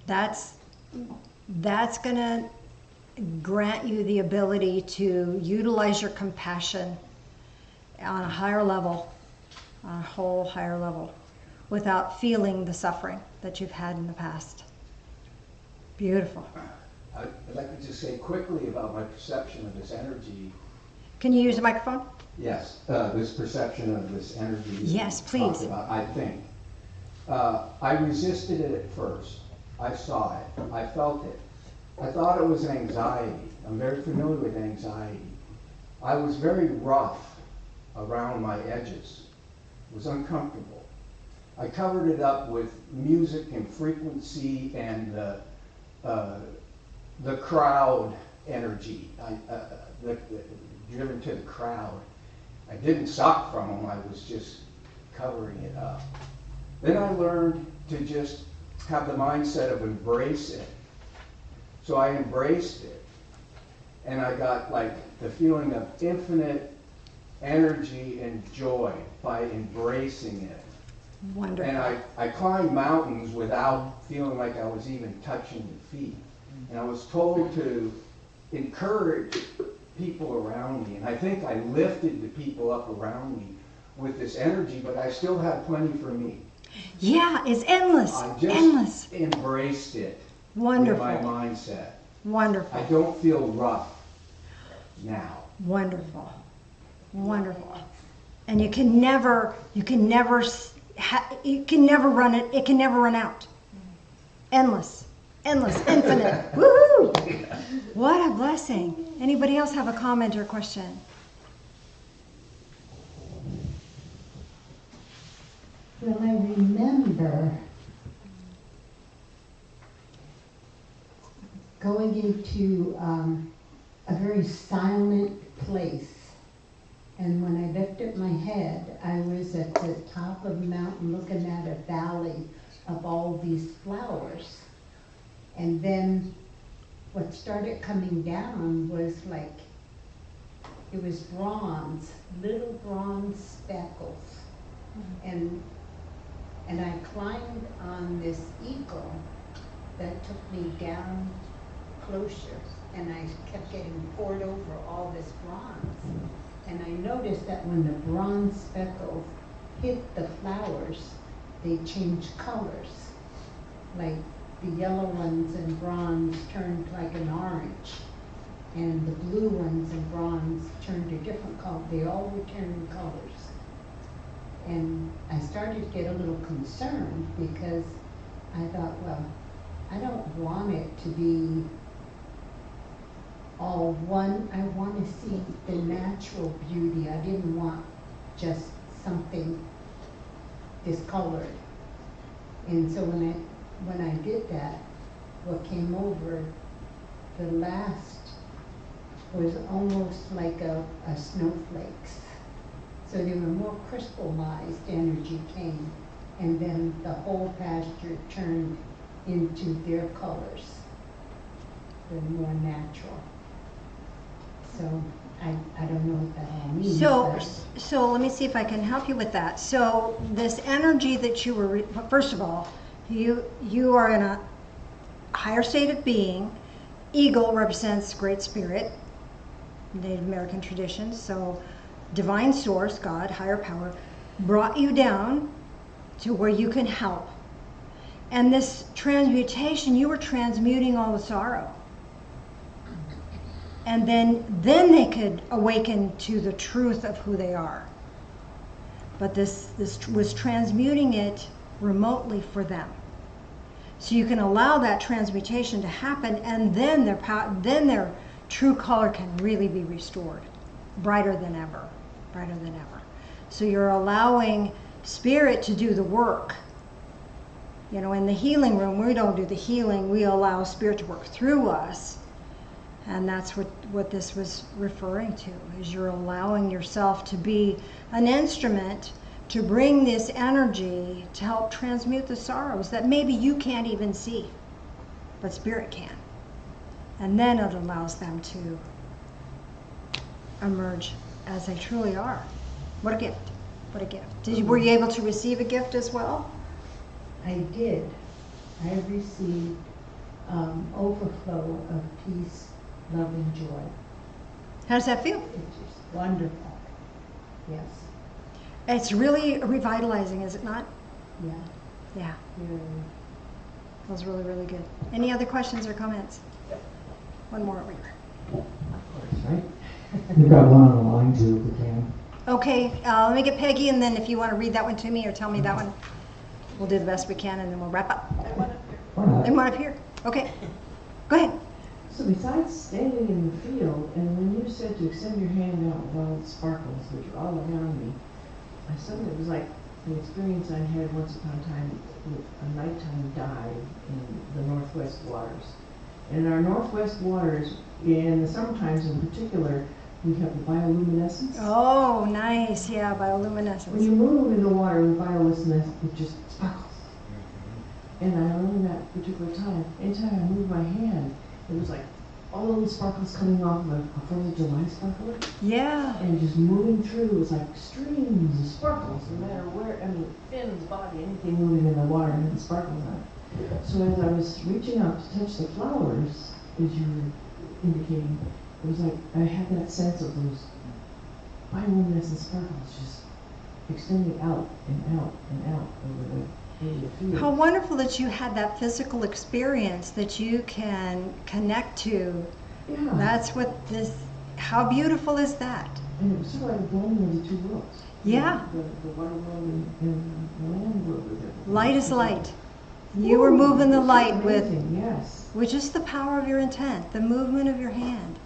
Yeah. That's going to grant you the ability to utilize your compassion on a higher level, on a whole higher level, without feeling the suffering that you've had in the past. Beautiful. I'd like to just say quickly about my perception of this energy. Can you use the microphone? Yes, this perception of this energy. Yes, please. About, I think. I resisted it at first. I saw it. I felt it. I thought it was anxiety. I'm very familiar with anxiety. I was very rough around my edges. It was uncomfortable. I covered it up with music and frequency and the crowd energy, driven to the crowd. I didn't suck from them, I was just covering it up. Then I learned to just have the mindset of embrace it. So I embraced it, and I got like the feeling of infinite energy and joy by embracing it. Wonderful. And I climbed mountains without feeling like I was even touching the feet. And I was told to encourage people around me. And I think I lifted the people up around me with this energy, but I still had plenty for me. Yeah, it's endless. I just endless. embraced it. Wonderful. In my mindset. Wonderful. I don't feel rough now. Wonderful. Wonderful. And you can never run it. It can never run out. Endless, infinite. Woohoo! What a blessing. Anybody else have a comment or question? Well, I remember going into a very silent place. And when I lifted my head, I was at the top of a mountain looking at a valley of all these flowers. And then what started coming down was like, it was bronze, little bronze speckles. And I climbed on this eagle that took me down closer, and I kept getting poured over all this bronze. And I noticed that when the bronze speckles hit the flowers, they changed colors. Like the yellow ones and bronze turned like an orange. and the blue ones and bronze turned a different color. They all were turning colors. And I started to get a little concerned because I thought, well, I don't want it to be all one. I want to see the natural beauty. I didn't want just something discolored. And so when I did that, what came over the last was almost like a snowflakes. So they were more crystallized energy came, and then the whole pasture turned into their colors. They're more natural. So I don't know what that all means. So let me see if I can help you with that. So this energy that you were, first of all, you are in a higher state of being. Eagle represents Great Spirit, Native American traditions. So divine source, God, higher power, brought you down to where you can help. And this transmutation, you were transmuting all the sorrow. And then they could awaken to the truth of who they are. But this was transmuting it remotely for them. So you can allow that transmutation to happen, and then their true color can really be restored, brighter than ever, brighter than ever. So you're allowing spirit to do the work. You know, in the healing room, we don't do the healing. We allow spirit to work through us. And that's what this was referring to, is you're allowing yourself to be an instrument to bring this energy to help transmute the sorrows that maybe you can't even see, but spirit can. And then it allows them to emerge as they truly are. What a gift. What a gift. Were you able to receive a gift as well? I did. I received overflow of peace, love, and joy. How does that feel? It's just wonderful. Yes. It's really revitalizing, is it not? Yeah. Yeah. Really. Feels really, really good. Any other questions or comments? One more over here. Of course, right? We've got one on the line too, if we can. Okay, let me get Peggy, and then if you want to read that one to me or tell me that one, we'll do the best we can, and then we'll wrap up. And one up here. Okay. Go ahead. So besides standing in the field, and when you said to extend your hand out with all the sparkles, which are all around me, I suddenly, it was like an experience I had once upon a time with a nighttime dive in the Northwest waters. And in our Northwest waters, in the summer times in particular, we have the bioluminescence. Oh, nice. Yeah, bioluminescence. When you move in the water with bioluminescence, it just sparkles. And I remember that particular time, anytime I moved my hand, it was like all of the sparkles coming off of a 4th of July sparkler. Yeah. And just moving through, it was like streams of sparkles, no matter where, I mean, fins, body, anything moving in the water had the sparkles on it. So as I was reaching out to touch the flowers, as you were indicating, it was like I had that sense of those bioluminescent sparkles just extending out and out and out over the field. How wonderful that you had that physical experience that you can connect to. Yeah. That's what this, how beautiful is that? And it was sort of like a blending of the two worlds. Yeah. The water world and the land world. Light is light. You were moving the light with, yes, with just the power of your intent, the movement of your hand.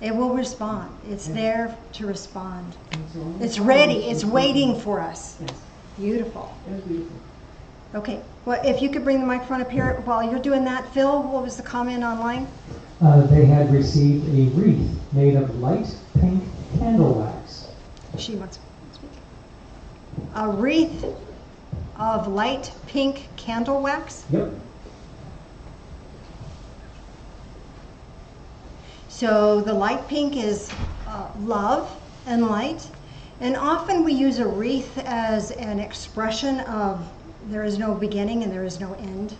It will respond. It's there to respond. It's ready. It's waiting for us. Yes. Beautiful. It was beautiful. Okay. Well, if you could bring the microphone up here while you're doing that, Phil, what was the comment online? They had received a wreath made of light pink candle wax. She wants to speak. A wreath of light pink candle wax? Yep. So the light pink is love and light. And often we use a wreath as an expression of there is no beginning and there is no end.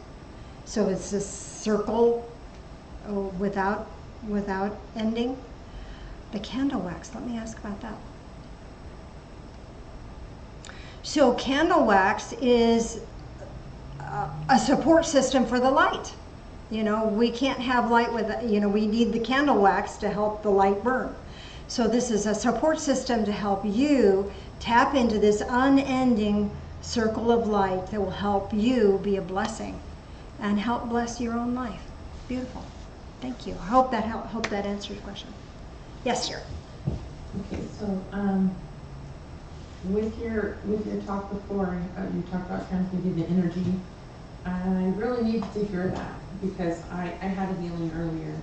So it's a circle without ending. The candle wax, let me ask about that. So candle wax is a support system for the light. You know, we can't have light with, we need the candle wax to help the light burn. So this is a support system to help you tap into this unending circle of light that will help you be a blessing and help bless your own life. Beautiful. Thank you. I hope that answers your question. Yes, sir. Okay, so with your talk before, you talked about transmitting the energy. I really needed to hear that because I had a healing earlier,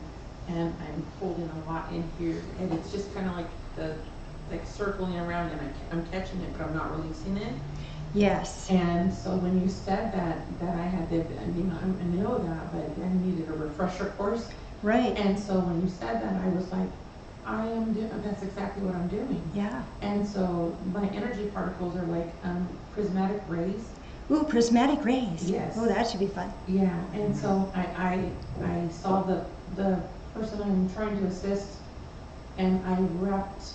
and I'm holding a lot in here, and it's just kind of like circling around, and I'm catching it, but I'm not releasing it. Yes. And so when you said that I had to, I know that, but I needed a refresher course. Right. And so when you said that, I was like, that's exactly what I'm doing. Yeah. And so my energy particles are like prismatic rays. Ooh, prismatic rays. Yes. Oh, that should be fun. Yeah. And so I saw the person I'm trying to assist, and I wrapped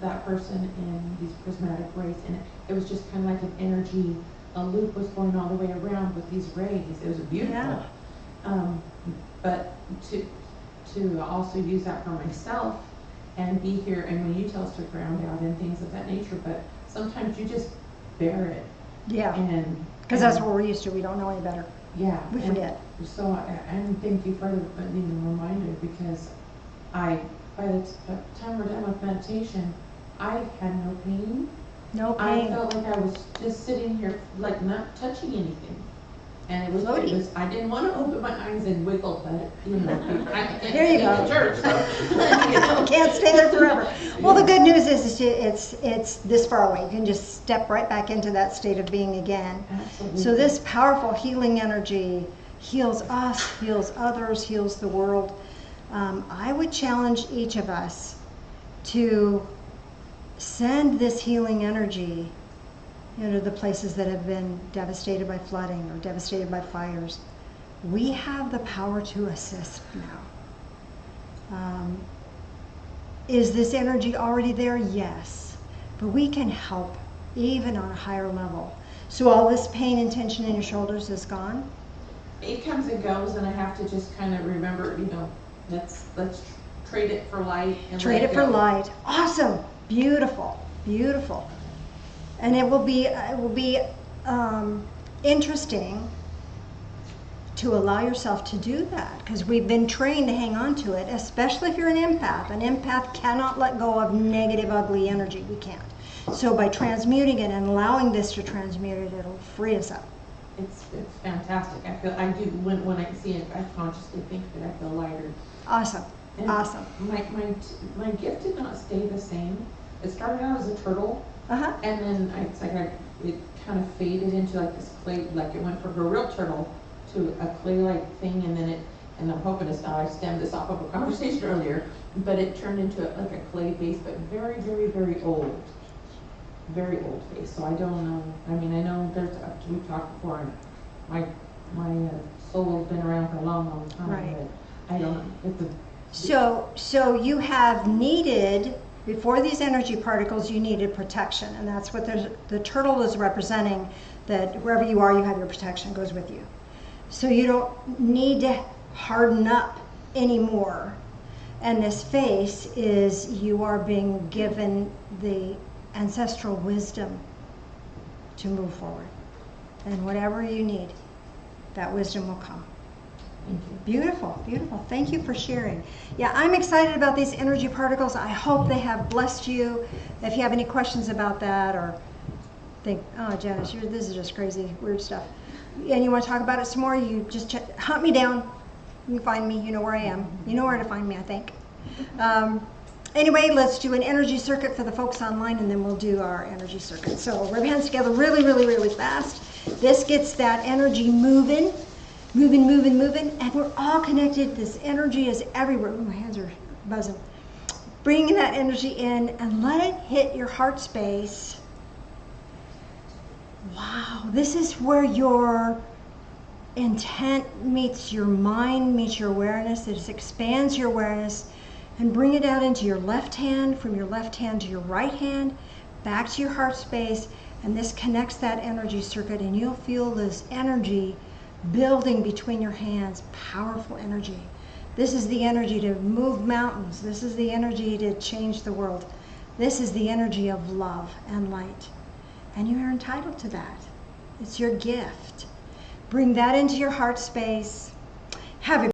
that person in these prismatic rays, and it was just kind of like an energy, a loop was going all the way around with these rays. It was beautiful. Yeah. But to also use that for myself and be here, and when you tell us to ground out and things of that nature, but sometimes you just bear it. Yeah. And because that's what we're used to. We don't know any better. Yeah. We forget. So and thank you for the reminder, because by the time we're done with meditation, I had no pain. No pain. I felt like I was just sitting here, like not touching anything. And it was, I didn't want to open my eyes and wiggle, but I can't there you stay go. in church. So. Can't stay there forever. Well, the good news is it's this far away. You can just step right back into that state of being again. Absolutely. So this powerful healing energy heals us, heals others, heals the world. I would challenge each of us to send this healing energy into the places that have been devastated by flooding or devastated by fires. We have the power to assist now. Is this energy already there? Yes. But we can help even on a higher level. So all this pain and tension in your shoulders is gone? It comes and goes, and I have to just kind of remember, let's trade it for light. And trade it for light. Awesome. Beautiful. Beautiful. And it will be interesting to allow yourself to do that, because we've been trained to hang on to it, especially if you're an empath. An empath cannot let go of negative, ugly energy. We can't. So by transmuting it and allowing this to transmute it, it'll free us up. It's fantastic. I do when I see it, I consciously think that I feel lighter. Awesome. And awesome. My gift did not stay the same. It started out as a turtle. Uh-huh. And then it kind of faded into like this clay, like it went from a real turtle to a clay-like thing, and I'm hoping I stemmed this off of a conversation earlier, but it turned into like a clay base, but very, very, very old face. So I don't know. I mean, I know we've talked before, and my soul has been around for a long, long time. Right. But I don't know. So you have needed. Before these energy particles, you needed protection, and that's what the turtle is representing, that wherever you are, you have your protection, goes with you. So you don't need to harden up anymore. And this face is, you are being given the ancestral wisdom to move forward. And whatever you need, that wisdom will come. Thank you. Beautiful, beautiful. Thank you for sharing. Yeah, I'm excited about these energy particles. I hope they have blessed you. If you have any questions about that, or think, oh, Janice, this is just crazy, weird stuff, and you want to talk about it some more, you just hunt me down. You can find me. You know where I am. You know where to find me, I think. Anyway, let's do an energy circuit for the folks online, and then we'll do our energy circuit. So rub your hands together really, really, really fast. This gets that energy moving. And we're all connected. This energy is everywhere. Ooh, my hands are buzzing. Bringing that energy in and let it hit your heart space. Wow, this is where your intent meets your mind, meets your awareness. It just expands your awareness, and bring it out into your left hand, from your left hand to your right hand, back to your heart space, and this connects that energy circuit, and you'll feel this energy building between your hands, powerful energy. This is the energy to move mountains. This is the energy to change the world. This is the energy of love and light. And you are entitled to that. It's your gift. Bring that into your heart space. Have a